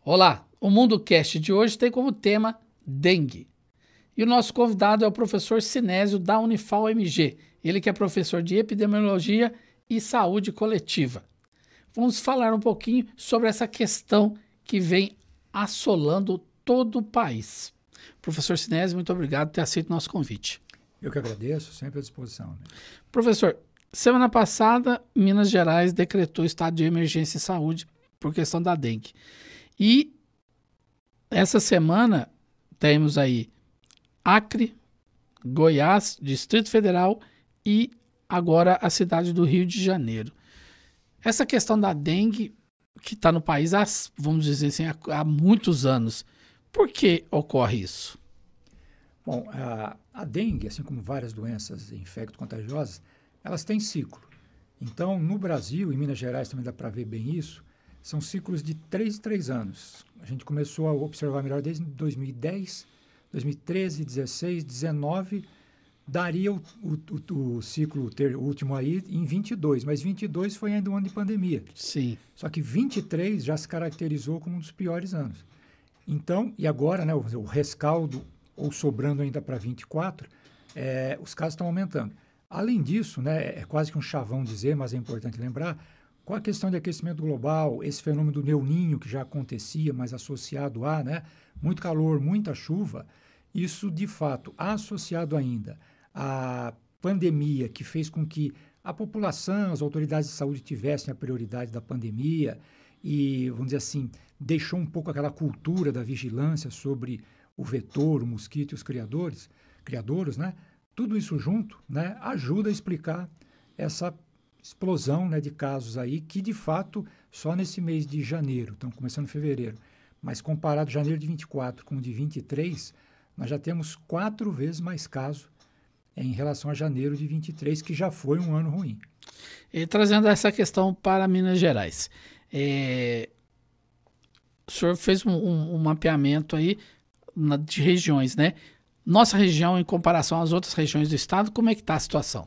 Olá, o MundoCast de hoje tem como tema dengue. E o nosso convidado é o professor Sinésio da Unifal-MG, ele que é professor de Epidemiologia e Saúde Coletiva. Vamos falar um pouquinho sobre essa questão que vem assolando todo o país. Professor Sinésio, muito obrigado por ter aceito o nosso convite. Eu que agradeço, sempre à disposição. Professor, semana passada, Minas Gerais decretou estado de emergência em saúde por questão da dengue. E essa semana temos aí Acre, Goiás, Distrito Federal e agora a cidade do Rio de Janeiro. Essa questão da dengue, que está no país há, vamos dizer assim, há muitos anos, por que ocorre isso? Bom, a dengue, assim como várias doenças infecto-contagiosas, elas têm ciclo. Então, no Brasil, em Minas Gerais também dá para ver bem isso, são ciclos de 3 em 3 anos. A gente começou a observar melhor desde 2010, 2013, 16, 19, daria o ciclo último aí em 22, mas 22 foi ainda um ano de pandemia. Sim. Só que 23 já se caracterizou como um dos piores anos. Então, e agora, né, o rescaldo, ou sobrando ainda para 24, os casos estão aumentando. Além disso, né, é quase que um chavão dizer, mas é importante lembrar, com a questão de aquecimento global, esse fenômeno do Neo Ninho, que já acontecia, mas associado a, né, muito calor, muita chuva, isso, de fato, associado ainda à pandemia, que fez com que a população, as autoridades de saúde tivessem a prioridade da pandemia e, vamos dizer assim, deixou um pouco aquela cultura da vigilância sobre o vetor, o mosquito e os criadouros, né? Tudo isso junto, né, ajuda a explicar essa explosão, né, de casos aí, que de fato só nesse mês de janeiro, estão começando em fevereiro, mas comparado janeiro de 24 com o de 23, nós já temos 4 vezes mais casos em relação a janeiro de 23, que já foi um ano ruim. E trazendo essa questão para Minas Gerais, o senhor fez um mapeamento aí de regiões, né? Nossa região, em comparação às outras regiões do estado, como é que está a situação?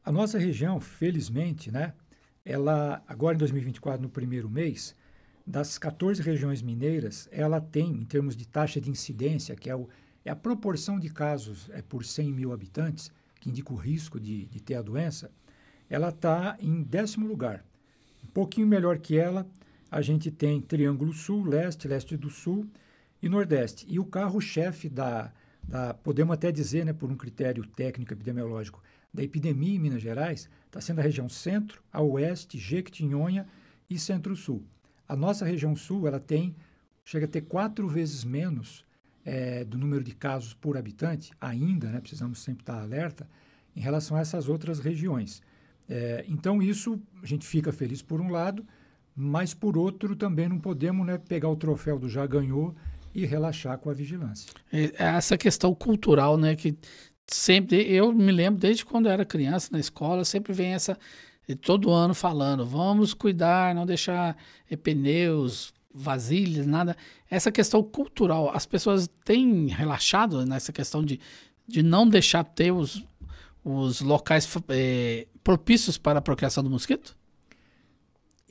A nossa região, felizmente, né, ela, agora em 2024, no primeiro mês, das 14 regiões mineiras, ela tem, em termos de taxa de incidência, que é a proporção de casos por 100 mil habitantes, que indica o risco de ter a doença, ela está em 10º lugar. Um pouquinho melhor que ela, a gente tem Triângulo Sul, Leste, Leste do Sul e Nordeste. E o carro-chefe podemos até dizer, né, por um critério técnico epidemiológico, da epidemia em Minas Gerais, está sendo a região Centro, a Oeste, Jequitinhonha e Centro-Sul. A nossa região Sul, ela chega a ter 4 vezes menos do número de casos por habitante, ainda, né, precisamos sempre estar alerta, em relação a essas outras regiões. Então, isso a gente fica feliz por um lado, mas por outro também não podemos, né, pegar o troféu do já ganhou e relaxar com a vigilância. Essa questão cultural, né, que sempre, eu me lembro desde quando eu era criança na escola, sempre vem todo ano falando, vamos cuidar, não deixar pneus, vasilhas, nada. Essa questão cultural, as pessoas têm relaxado nessa questão de não deixar ter os locais propícios para a procriação do mosquito?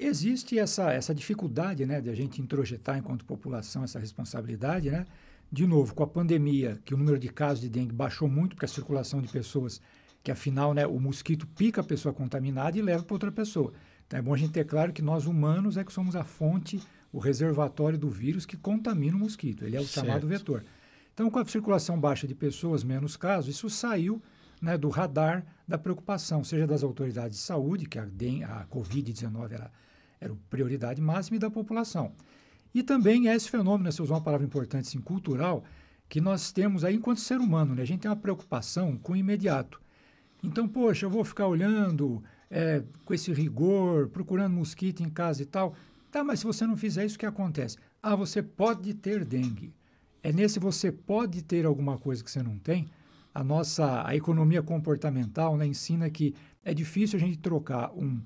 Existe essa dificuldade, né, de a gente introjetar enquanto população essa responsabilidade, né? De novo, com a pandemia, que o número de casos de dengue baixou muito, porque a circulação de pessoas, que afinal, né, o mosquito pica a pessoa contaminada e leva para outra pessoa. Então é bom a gente ter claro que nós humanos é que somos a fonte, o reservatório do vírus que contamina o mosquito. Ele é o chamado vetor. Então, com a circulação baixa de pessoas, menos casos, isso saiu, né, do radar da preocupação, seja das autoridades de saúde, que a Covid-19 era a prioridade máxima, e da população. E também é esse fenômeno, né, se usar uma palavra importante, assim, cultural, que nós temos aí enquanto ser humano, né? A gente tem uma preocupação com o imediato. Então, poxa, eu vou ficar olhando com esse rigor, procurando mosquito em casa e tal. Tá, mas se você não fizer isso, o que acontece? Ah, você pode ter dengue. É nesse você pode ter alguma coisa que você não tem. A economia comportamental, né, ensina que é difícil a gente trocar um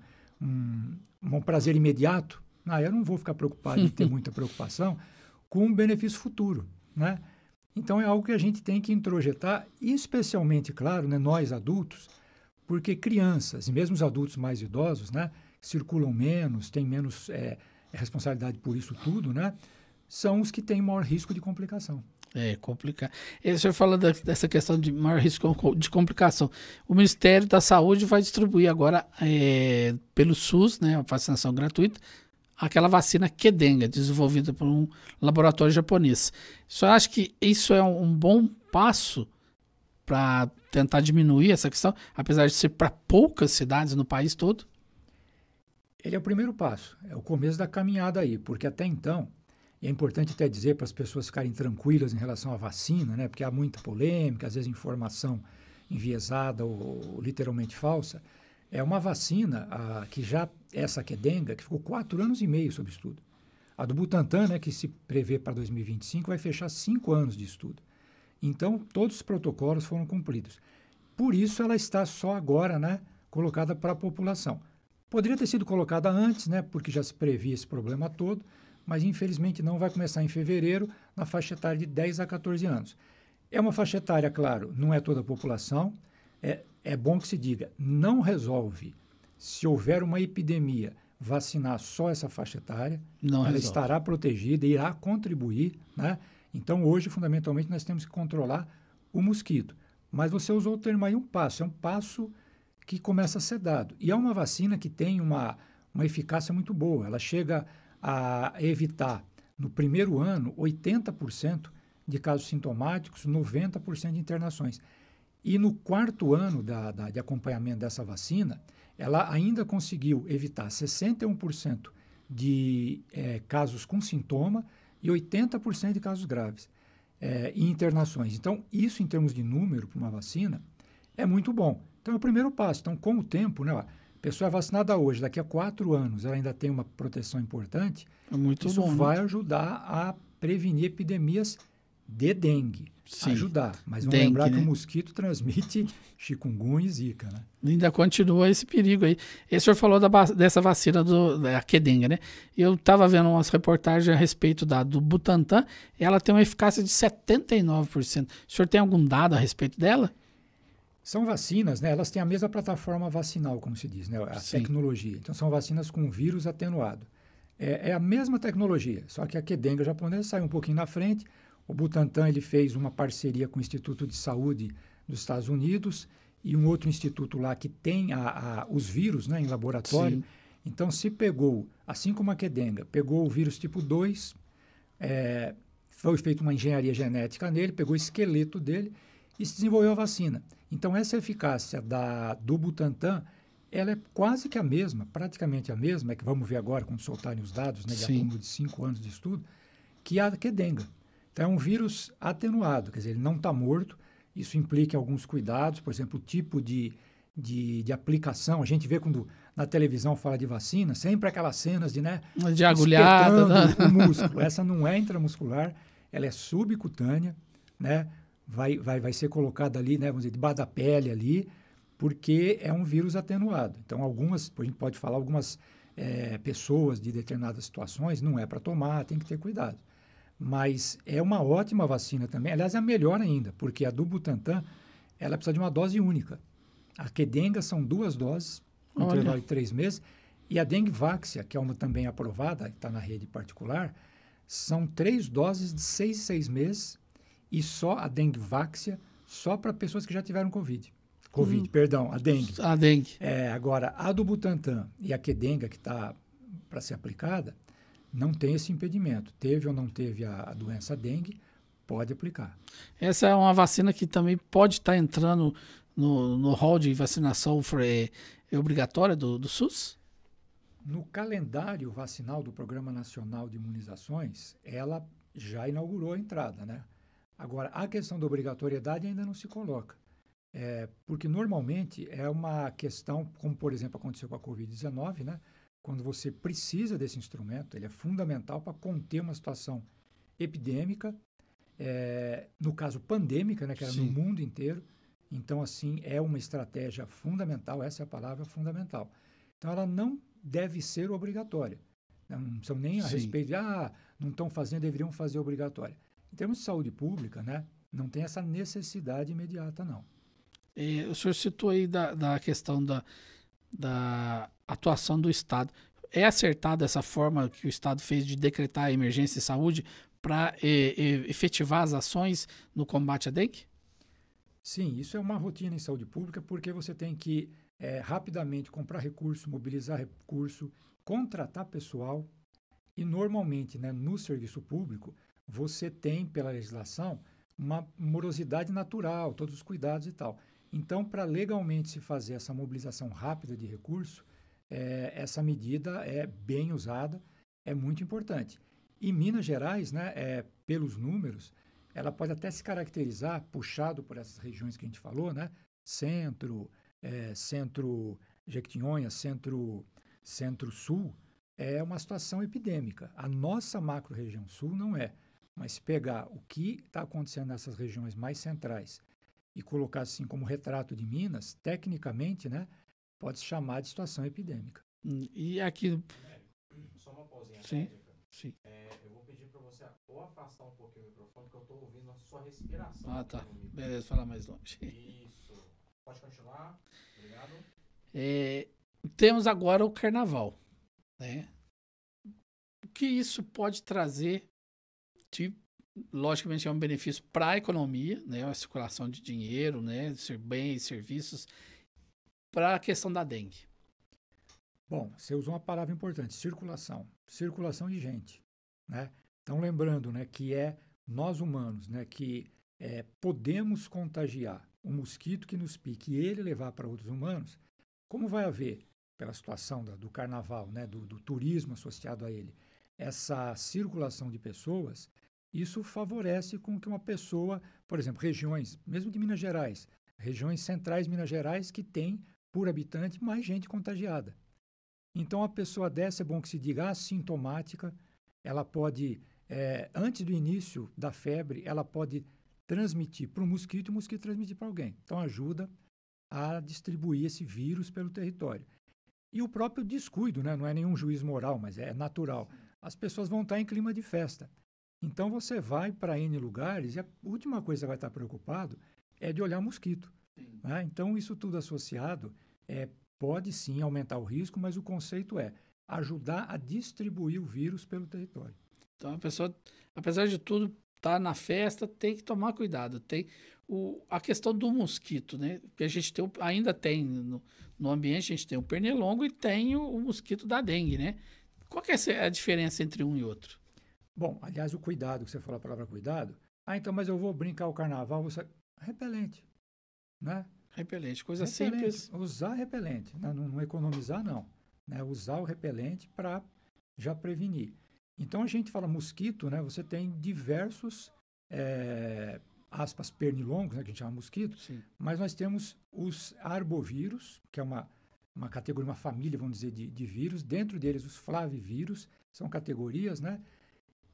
prazer imediato. Eu não vou ficar preocupado em ter muita preocupação com um benefício futuro, né? Então, é algo que a gente tem que introjetar, especialmente, claro, né, nós adultos, porque crianças e mesmo os adultos mais idosos, né, circulam menos, têm menos responsabilidade por isso tudo, né, são os que têm maior risco de complicação. É complicado. E o senhor fala dessa questão de maior risco de complicação. O Ministério da Saúde vai distribuir agora, pelo SUS, né, a vacinação gratuita, aquela vacina Qdenga, desenvolvida por um laboratório japonês. O senhor acha que isso é um bom passo para tentar diminuir essa questão, apesar de ser para poucas cidades no país todo? Ele é o primeiro passo, é o começo da caminhada aí, porque até então, e é importante até dizer para as pessoas ficarem tranquilas em relação à vacina, né, porque há muita polêmica, às vezes informação enviesada ou literalmente falsa, é uma vacina que já, essa Qdenga, que ficou 4 anos e meio sob estudo. A do Butantan, né, que se prevê para 2025, vai fechar 5 anos de estudo. Então, todos os protocolos foram cumpridos. Por isso, ela está só agora, né, colocada para a população. Poderia ter sido colocada antes, né, porque já se previa esse problema todo, mas infelizmente não, vai começar em fevereiro, na faixa etária de 10 a 14 anos. É uma faixa etária, claro, não é toda a população. É bom que se diga, não resolve, se houver uma epidemia, vacinar só essa faixa etária. Não ela resolve. Estará protegida, irá contribuir, né? Então, hoje, fundamentalmente, nós temos que controlar o mosquito. Mas você usou o termo aí, um passo. É um passo que começa a ser dado. E é uma vacina que tem uma eficácia muito boa. Ela chega a evitar, no primeiro ano, 80% de casos sintomáticos, 90% de internações. E no 4º ano de acompanhamento dessa vacina, ela ainda conseguiu evitar 61% de casos com sintoma e 80% de casos graves e internações. Então, isso em termos de número para uma vacina é muito bom. Então, é o primeiro passo. Então, com o tempo, né, a pessoa é vacinada hoje, daqui a 4 anos ela ainda tem uma proteção importante, É muito isso bom, vai né? ajudar a prevenir epidemias de dengue. Sim. Ajudar. Mas vamos Dengue, lembrar que né? o mosquito transmite chikungunya e zika, né? Ainda continua esse perigo aí. E o senhor falou dessa vacina da Qdenga, né? Eu estava vendo umas reportagens a respeito do Butantan, ela tem uma eficácia de 79%. O senhor tem algum dado a respeito dela? São vacinas, né? Elas têm a mesma plataforma vacinal, como se diz, né? A Sim. tecnologia. Então, são vacinas com vírus atenuado. É a mesma tecnologia, só que a Qdenga japonesa saiu um pouquinho na frente. O Butantan ele fez uma parceria com o Instituto de Saúde dos Estados Unidos e um outro instituto lá que tem os vírus, né, em laboratório. Sim. Então, se pegou, assim como a Qdenga, pegou o vírus tipo 2, foi feita uma engenharia genética nele, pegou o esqueleto dele e se desenvolveu a vacina. Então, essa eficácia do Butantan, ela é quase que a mesma, praticamente a mesma, é que vamos ver agora quando soltarem os dados, né, de acúmulo de 5 anos de estudo, que a Qdenga. Então, é um vírus atenuado, quer dizer, ele não está morto. Isso implica alguns cuidados, por exemplo, o tipo de aplicação. A gente vê quando na televisão fala de vacina, sempre aquelas cenas de agulhada, né? O músculo. Essa não é intramuscular, ela é subcutânea, né? Vai ser colocada ali, né, vamos dizer, debaixo da pele ali, porque é um vírus atenuado. Então, a gente pode falar, algumas pessoas de determinadas situações, não é para tomar, tem que ter cuidado. Mas é uma ótima vacina também. Aliás, é a melhor ainda, porque a do Butantan, ela precisa de uma dose única. A Qdenga são 2 doses, com intervalo de 3 meses, e a Dengvaxia, que é uma também aprovada, que está na rede particular, são 3 doses de 6 meses, e só a Dengvaxia, só para pessoas que já tiveram Covid. Perdão, a dengue. A dengue. Agora, a do Butantan e a Qdenga, que está para ser aplicada, não tem esse impedimento. Teve ou não teve a doença dengue, pode aplicar. Essa é uma vacina que também pode estar entrando no rol de vacinação obrigatória do SUS? No calendário vacinal do Programa Nacional de Imunizações, ela já inaugurou a entrada, né? Agora, a questão da obrigatoriedade ainda não se coloca. Porque normalmente é uma questão, como por exemplo aconteceu com a Covid-19, né? Quando você precisa desse instrumento, ele é fundamental para conter uma situação epidêmica, no caso pandêmica, né, que era no mundo inteiro. Então, assim, é uma estratégia fundamental, essa é a palavra fundamental. Então, ela não deve ser obrigatória. Não são nem a respeito de, não estão fazendo, deveriam fazer obrigatória. Em termos de saúde pública, né, não tem essa necessidade imediata, não. O senhor citou aí da questão da atuação do Estado. É acertada essa forma que o Estado fez de decretar a emergência de saúde para efetivar as ações no combate à dengue? Sim, isso é uma rotina em saúde pública porque você tem que rapidamente comprar recurso, mobilizar recurso, contratar pessoal e normalmente, né, no serviço público, você tem pela legislação uma morosidade natural, todos os cuidados e tal. Então, para legalmente se fazer essa mobilização rápida de recurso, essa medida é bem usada, é muito importante. E Minas Gerais, né, pelos números, ela pode até se caracterizar, puxado por essas regiões que a gente falou, né? Centro, centro Jequitinhonha, centro-sul, é uma situação epidêmica. A nossa macro-região sul não é. Mas se pegar o que está acontecendo nessas regiões mais centrais e colocar assim como retrato de Minas, tecnicamente, né, pode se chamar de situação epidêmica. E aqui. Só uma pausinha Sim, técnica. sim. Eu vou pedir para você ou afastar um pouquinho o microfone, porque eu estou ouvindo a sua respiração. Ah, tá. Beleza, falar mais longe. Isso. Pode continuar. Obrigado. Temos agora o carnaval, né? O que isso pode trazer de, logicamente, é um benefício para a economia, né? A circulação de dinheiro, né? Bens, serviços, para a questão da dengue. Bom, você usou uma palavra importante, circulação. Circulação de gente, né? Então, lembrando, né, que nós humanos, né, que podemos contagiar um mosquito que nos pique e ele levar para outros humanos, como vai haver, pela situação do carnaval, né, do turismo associado a ele, essa circulação de pessoas, isso favorece com que uma pessoa, por exemplo, regiões, mesmo de Minas Gerais, regiões centrais de Minas Gerais que tem, por habitante, mais gente contagiada. Então, a pessoa dessa é bom que se diga assintomática, ela pode, antes do início da febre, ela pode transmitir para o mosquito e o mosquito transmitir para alguém. Então, ajuda a distribuir esse vírus pelo território. E o próprio descuido, né? Não é nenhum juízo moral, mas é natural. As pessoas vão estar em clima de festa. Então, você vai para N lugares e a última coisa que você vai estar preocupado é de olhar mosquito. Né? Então, isso tudo associado pode sim aumentar o risco, mas o conceito é ajudar a distribuir o vírus pelo território. Então a pessoa, apesar de tudo, tá na festa, tem que tomar cuidado. Tem a questão do mosquito, né? Que a gente ainda tem no ambiente, a gente tem o pernilongo e tem o mosquito da dengue, né? Qual que é a diferença entre um e outro? Bom, aliás, o cuidado, que você falou a palavra cuidado. Então, mas eu vou brincar o carnaval, repelente, né? Repelente, coisa repelente, simples. usar repelente, né? Não economizar, não. Né? Usar o repelente para já prevenir. Então, a gente fala mosquito, né? Você tem diversos, aspas, pernilongos, né? Que a gente chama mosquito, Sim. mas nós temos os arbovírus, que é uma categoria, uma família, vamos dizer, de vírus. Dentro deles, os flavivírus, são categorias, né?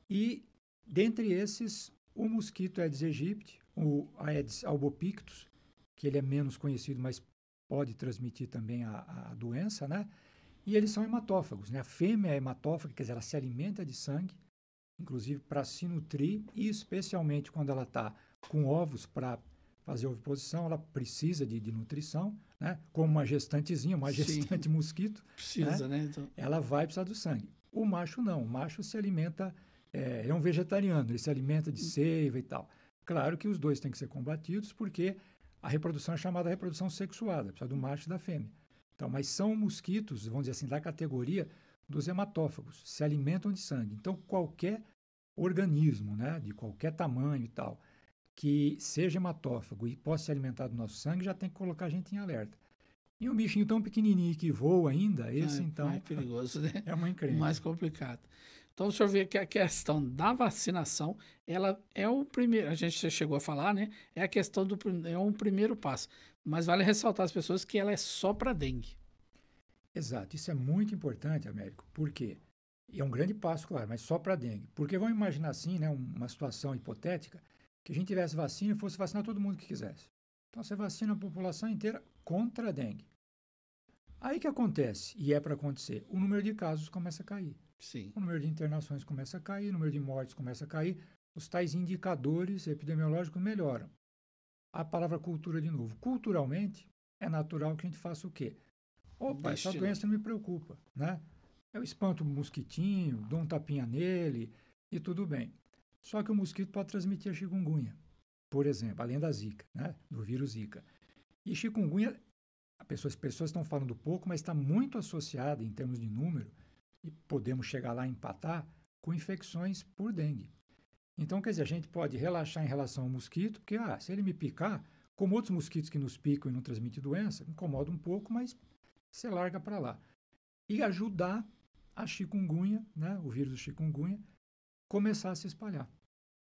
E, dentre esses, o mosquito Aedes aegypti, o Aedes albopictus, que ele é menos conhecido, mas pode transmitir também a doença, né? E eles são hematófagos, né? A fêmea é hematófaga, quer dizer, ela se alimenta de sangue, inclusive para se nutrir, e especialmente quando ela está com ovos para fazer oviposição, ela precisa de nutrição, né? Como uma gestantezinha, uma gestante mosquito. Precisa, né? Então... Ela vai precisar do sangue. O macho não, o macho se alimenta, é um vegetariano, ele se alimenta de seiva e tal. Claro que os dois têm que ser combatidos, porque a reprodução é chamada reprodução sexuada, precisa do macho e da fêmea. Então, mas são mosquitos, vamos dizer assim, da categoria dos hematófagos, se alimentam de sangue. Então, qualquer organismo, né, de qualquer tamanho e tal, que seja hematófago e possa se alimentar do nosso sangue, já tem que colocar a gente em alerta. E um bichinho tão pequenininho que voa ainda, esse então... É perigoso, né? É uma encrenca. Mais complicado. Então, o senhor vê que a questão da vacinação, ela é o primeiro, a gente chegou a falar, né? É a questão é um primeiro passo. Mas vale ressaltar às pessoas que ela é só para dengue. Exato, isso é muito importante, Américo. Por quê? E é um grande passo, claro, mas só para dengue. Porque vamos imaginar assim, né, uma situação hipotética, que a gente tivesse vacina e fosse vacinar todo mundo que quisesse. Então, você vacina a população inteira contra a dengue. Aí que acontece, e é para acontecer, o número de casos começa a cair. Sim. O número de internações começa a cair, o número de mortes começa a cair, os tais indicadores epidemiológicos melhoram. a palavra cultura de novo. Culturalmente, é natural que a gente faça o quê? Opa, essa doença não me preocupa, né? Eu espanto o mosquitinho, dou um tapinha nele e tudo bem. Só que o mosquito pode transmitir a chikungunya, por exemplo, além da Zika, né? Do vírus Zika. E chikungunya, as pessoas estão falando pouco, mas está muito associada em termos de número, e podemos chegar lá a empatar, com infecções por dengue. Então, quer dizer, a gente pode relaxar em relação ao mosquito, porque se ele me picar, como outros mosquitos que nos picam e não transmitem doença, incomoda um pouco, mas você larga para lá. E ajudar a chikungunya, né, o vírus do chikungunya, começar a se espalhar.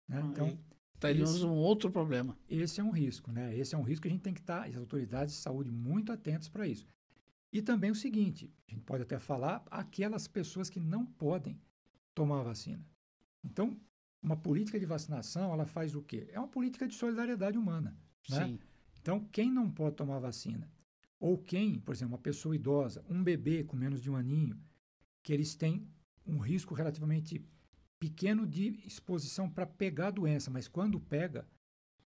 Né? Então, teríamos um outro problema. Esse é um risco, né? Esse é um risco que a gente tem que estar, as autoridades de saúde, muito atentas para isso. E também o seguinte, a gente pode até falar, aquelas pessoas que não podem tomar a vacina. Então, uma política de vacinação, ela faz o quê? É uma política de solidariedade humana. Né? Sim. Então, quem não pode tomar a vacina, ou quem, por exemplo, uma pessoa idosa, um bebê com menos de um aninho, que eles têm um risco relativamente pequeno de exposição para pegar a doença, mas quando pega,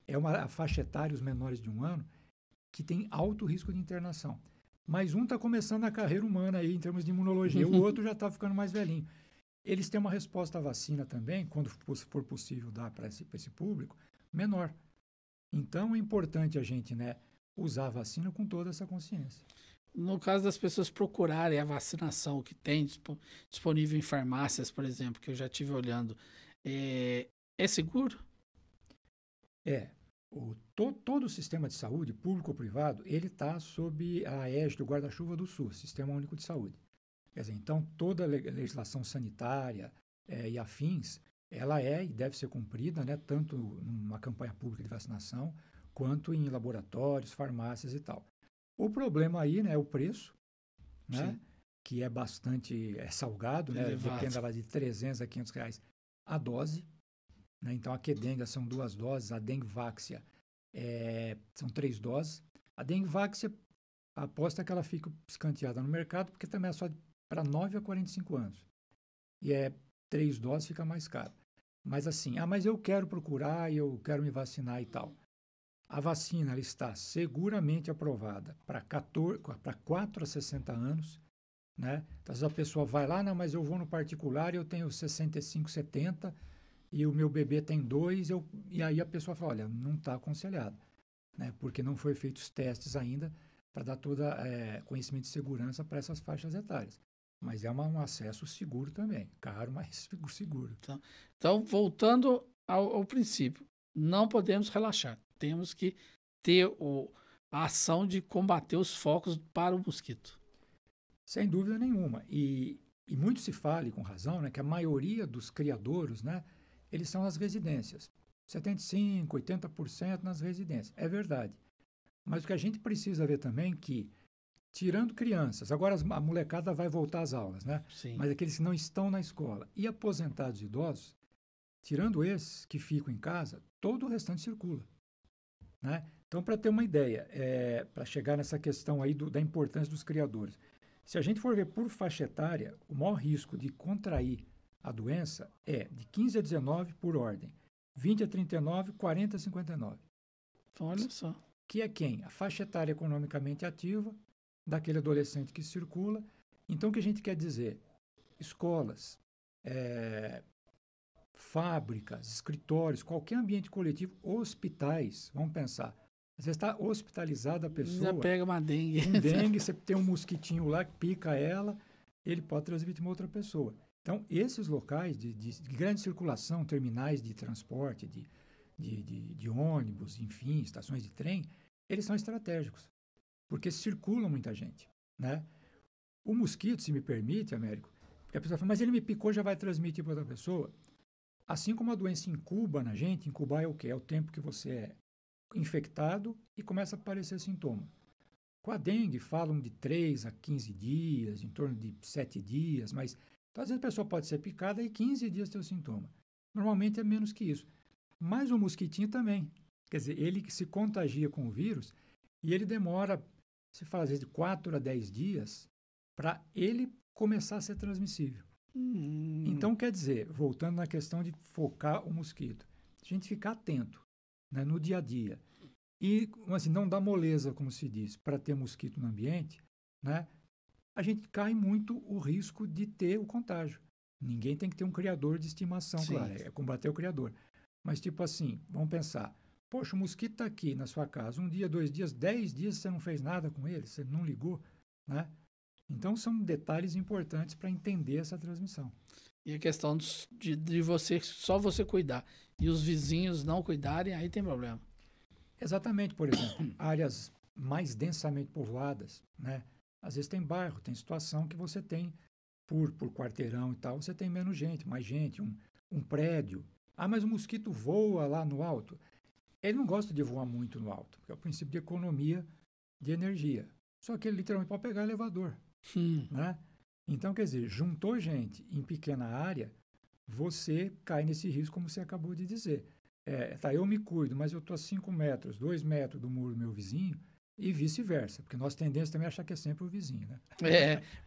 é a faixa etária, os menores de um ano, que tem alto risco de internação. Mas um está começando a carreira humana aí, em termos de imunologia, o outro já está ficando mais velhinho. Eles têm uma resposta à vacina também, quando for possível dar para esse público, menor. Então, é importante a gente, né, usar a vacina com toda essa consciência. No caso das pessoas procurarem a vacinação que tem disponível em farmácias, por exemplo, que eu já estive olhando, é seguro? Todo o sistema de saúde, público ou privado, ele está sob a égide do guarda-chuva do SUS, Sistema Único de Saúde. Quer dizer, então, toda a legislação sanitária e afins, ela é e deve ser cumprida, né, tanto numa campanha pública de vacinação, quanto em laboratórios, farmácias e tal. O problema aí, né, é o preço, né, que é bastante salgado, né, depende lá de 300 a 500 reais a dose. Né, então, a Qdenga são 2 doses, a Dengvaxia são 3 doses. A Dengvaxia, aposta que ela fica escanteada no mercado, porque também é só para 9 a 45 anos. E 3 doses fica mais caro. Mas assim, mas eu quero procurar e eu quero me vacinar e tal. A vacina ela está seguramente aprovada para 4 a 60 anos. Né? Então, às vezes a pessoa vai lá, não, mas eu vou no particular e eu tenho 65, 70 e o meu bebê tem 2, e aí a pessoa fala, olha, não está aconselhado, né? Porque não foi feitos testes ainda para dar todo conhecimento de segurança para essas faixas etárias. Mas é um acesso seguro também, caro, mas seguro. Então voltando ao princípio, não podemos relaxar. Temos que ter a ação de combater os focos para o mosquito. Sem dúvida nenhuma. E muito se fala, e com razão, né, que a maioria dos criadouros, né, eles são nas residências. 75%, 80% nas residências. É verdade. Mas o que a gente precisa ver também é que, tirando crianças, agora a molecada vai voltar às aulas, né? Sim. Mas aqueles que não estão na escola e aposentados idosos, tirando esses que ficam em casa, todo o restante circula. Né? Então, para ter uma ideia, para chegar nessa questão aí da importância dos criadores, se a gente for ver por faixa etária, o maior risco de contrair a doença é de 15 a 19 por ordem, 20 a 39, 40 a 59. Então, olha só. Que é quem? A faixa etária economicamente ativa, daquele adolescente que circula. Então, o que a gente quer dizer? Escolas, fábricas, escritórios, qualquer ambiente coletivo, hospitais, vamos pensar. Às vezes está hospitalizada a pessoa. Já pega uma dengue. Um dengue, você tem um mosquitinho lá que pica ela, ele pode transmitir uma outra pessoa. Então, esses locais de grande circulação, terminais de transporte, de ônibus, enfim, estações de trem, eles são estratégicos, porque circula muita gente. Né? O mosquito, se me permite, Américo, porque a pessoa fala, mas ele me picou, já vai transmitir para outra pessoa. Assim como a doença incuba na gente, incubar é o quê? É o tempo que você é infectado e começa a aparecer sintoma. Com a dengue, falam de 3 a 15 dias, em torno de 7 dias, mas então, às vezes a pessoa pode ser picada e 15 dias ter o sintoma. Normalmente é menos que isso. Mas o mosquitinho também. Quer dizer, ele que se contagia com o vírus e ele demora, se fala às vezes de 4 a 10 dias para ele começar a ser transmissível. Então, quer dizer, voltando na questão de focar o mosquito, a gente ficar atento, né, no dia a dia E assim, não dá moleza, como se diz, para ter mosquito no ambiente, né? A gente cai muito o risco de ter o contágio. Ninguém tem que ter um criador de estimação, Sim. claro, é combater o criador. Mas tipo assim, vamos pensar, poxa, o mosquito está aqui na sua casa, 1 dia, 2 dias, 10 dias você não fez nada com ele, você não ligou, né? Então são detalhes importantes para entender essa transmissão. E a questão de você, só você cuidar e os vizinhos não cuidarem, aí tem problema. Exatamente, por exemplo, áreas mais densamente povoadas, né? Às vezes tem bairro, tem situação que você tem por quarteirão e tal, você tem menos gente, mais gente, um prédio. Ah, mas o mosquito voa lá no alto. Ele não gosta de voar muito no alto, porque é o princípio de economia de energia. Só que ele literalmente pode pegar elevador, né? Então, quer dizer, juntou gente em pequena área, você cai nesse risco, como você acabou de dizer. Tá, eu me cuido, mas eu estou a 5 metros, 2 metros do muro do meu vizinho, e vice-versa, porque nós tendemos também a achar que é sempre o vizinho, né?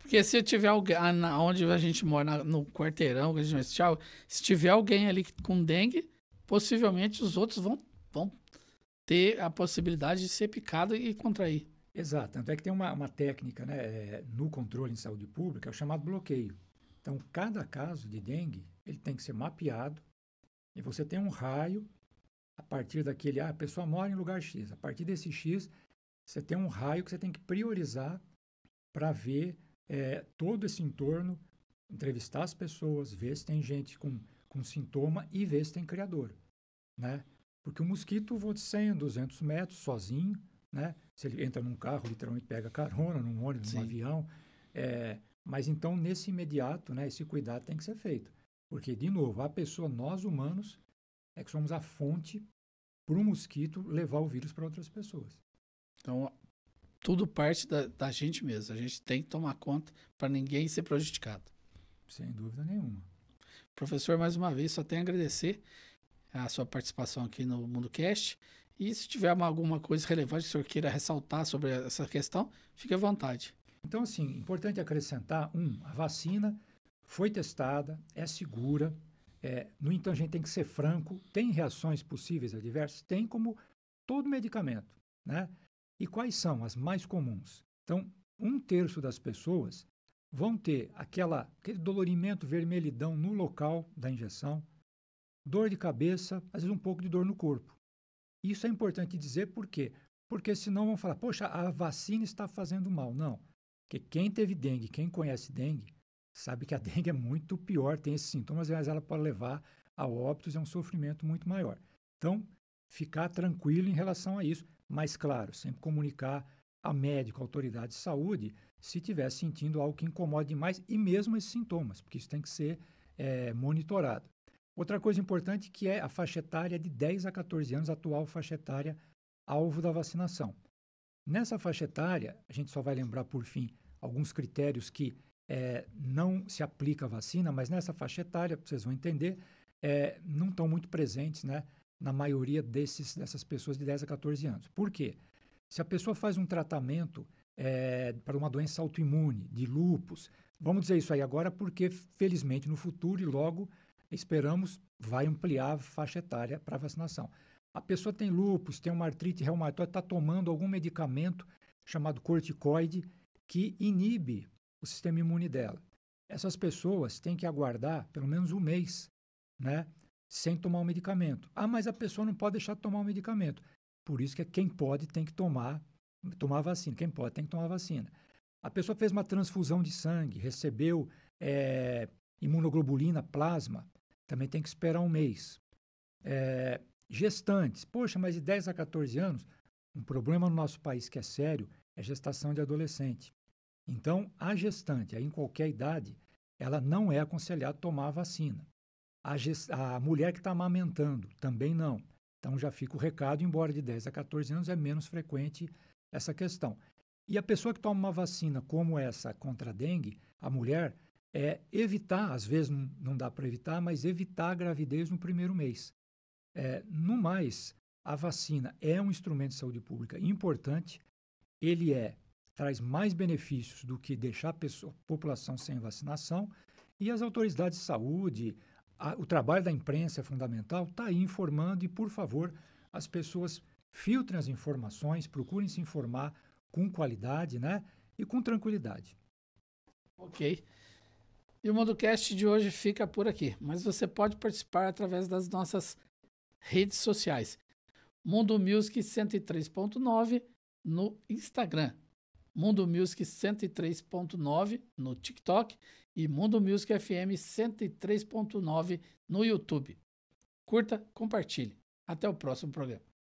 Porque se tiver alguém, onde a gente mora, no quarteirão, que a gente vai tchau, se tiver alguém ali com dengue, possivelmente os outros vão ter a possibilidade de ser picado e contrair. Exato, tanto é que tem uma técnica, né, no controle em saúde pública, é o chamado bloqueio. Então, cada caso de dengue, ele tem que ser mapeado, e você tem um raio, a partir daquele, a pessoa mora em lugar X, a partir desse X, você tem um raio que você tem que priorizar para ver todo esse entorno, entrevistar as pessoas, ver se tem gente com sintoma e ver se tem criador, né? Porque o mosquito voa de 100, 200 metros sozinho, né? Se ele entra num carro, literalmente pega carona, num ônibus, num avião. Mas então, nesse imediato, né, esse cuidado tem que ser feito. Porque, de novo, a pessoa, nós humanos, é que somos a fonte para o mosquito levar o vírus para outras pessoas. Então, tudo parte da gente mesmo. A gente tem que tomar conta para ninguém ser prejudicado. Sem dúvida nenhuma. Professor, mais uma vez, só tenho a agradecer a sua participação aqui no MundoCast. E se tiver alguma coisa relevante que o senhor queira ressaltar sobre essa questão, fique à vontade. Então, assim, importante acrescentar, a vacina foi testada, é segura. No entanto, a gente tem que ser franco, tem reações possíveis adversas? Tem, como todo medicamento, né? E quais são as mais comuns? Então, 1/3 das pessoas vão ter aquele dolorimento, vermelhidão no local da injeção, dor de cabeça, às vezes um pouco de dor no corpo. Isso é importante dizer por quê? Porque senão vão falar, poxa, a vacina está fazendo mal. Não, porque quem teve dengue, quem conhece dengue, sabe que a dengue é muito pior, tem esses sintomas, mas ela pode levar a óbitos, é um sofrimento muito maior. Então, ficar tranquilo em relação a isso, mas claro, sempre comunicar a médico, a autoridade de saúde, se estiver sentindo algo que incomode demais, e mesmo esses sintomas, porque isso tem que ser monitorado. Outra coisa importante que é a faixa etária de 10 a 14 anos, a atual faixa etária alvo da vacinação. Nessa faixa etária, a gente só vai lembrar, por fim, alguns critérios que não se aplica a vacina, mas nessa faixa etária, vocês vão entender, não estão muito presentes, né, na maioria dessas pessoas de 10 a 14 anos. Por quê? Se a pessoa faz um tratamento para uma doença autoimune, de lúpus, vamos dizer isso aí agora porque, felizmente, no futuro e logo, esperamos, vai ampliar a faixa etária para vacinação. A pessoa tem lúpus, tem uma artrite reumatoide, está tomando algum medicamento chamado corticoide que inibe o sistema imune dela. Essas pessoas têm que aguardar pelo menos 1 mês, né, sem tomar o medicamento. Ah, mas a pessoa não pode deixar de tomar o medicamento. Por isso que quem pode tem que tomar a vacina. Quem pode tem que tomar a vacina. A pessoa fez uma transfusão de sangue, recebeu imunoglobulina, plasma, também tem que esperar 1 mês. Gestantes, poxa, mas de 10 a 14 anos, um problema no nosso país que é sério é gestação de adolescente. Então, a gestante, aí em qualquer idade, ela não é aconselhada a tomar a vacina. A mulher que está amamentando, também não. Então, já fica o recado, embora de 10 a 14 anos é menos frequente essa questão. E a pessoa que toma uma vacina como essa contra a dengue, a mulher, evitar, às vezes não dá para evitar, mas evitar a gravidez no primeiro mês. No mais, a vacina é um instrumento de saúde pública importante, ele traz mais benefícios do que deixar a população sem vacinação, e as autoridades de saúde, o trabalho da imprensa é fundamental, está aí informando e, por favor, as pessoas filtrem as informações, procurem se informar com qualidade, né? E com tranquilidade. Ok. E o MundoCast de hoje fica por aqui, mas você pode participar através das nossas redes sociais. Mundo Music 103.9 no Instagram, Mundo Music 103.9 no TikTok e Mundo Music FM 103.9 no YouTube. Curta, compartilhe. Até o próximo programa.